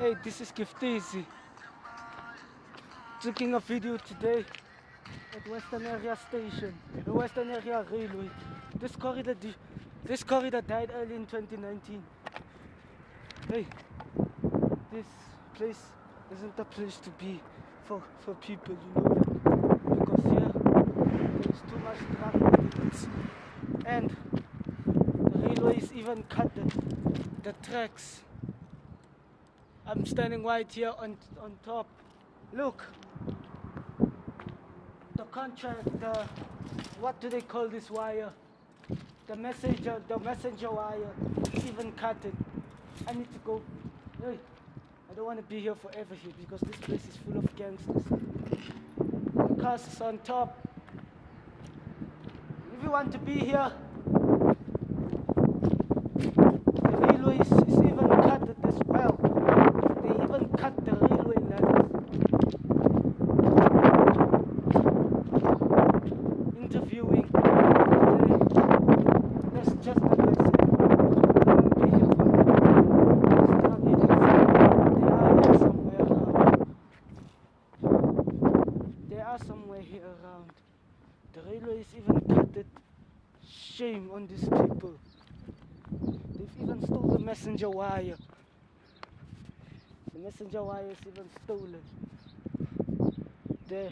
Hey, this is Giftezi. Taking a video today at Westonaria Station, the Westonaria Railway. This corridor died early in 2019. Hey, this place isn't a place to be for people, you know that. Because here there's too much drug addicts. And the railways even cut the tracks. I'm standing right here on top. Look, the contract, what do they call this wire? The messenger wire, even cut it. I need to go. Hey, I don't want to be here forever here because this place is full of gangsters. The cars is on top. If you want to be here, the railways is even cut it as well. They even cut the railway lines. Interviewing today. That's just a message. I won't be here forever. These drug addicts, they are here somewhere around. They are somewhere here around. The railways even cut it. Shame on these people. They've even stole the messenger wire. The messenger wire is even stolen. There,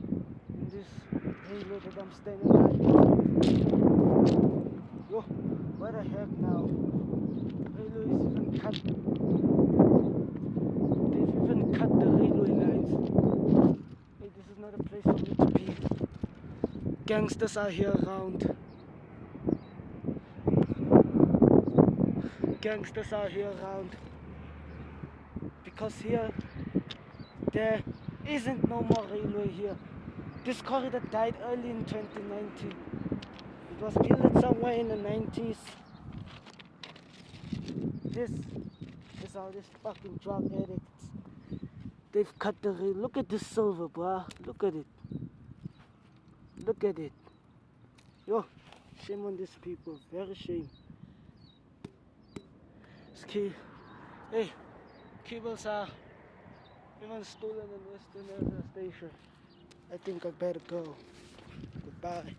in this railway that I'm standing on. Yo, what the heck now? Railway is even cut. They've even cut the railway lines. Hey, this is not a place for me to be. Gangsters are here around. Gangsters are here around. Because here, there isn't no more railway here. This corridor died early in 2019. It was built somewhere in the 90s. This is how these fucking drug addicts, they've cut the rail. Look at this silver, bruh. Look at it. Look at it. Yo, shame on these people. Very shame. Hey, cables are even stolen in Westonaria Station. I think I better go. Goodbye.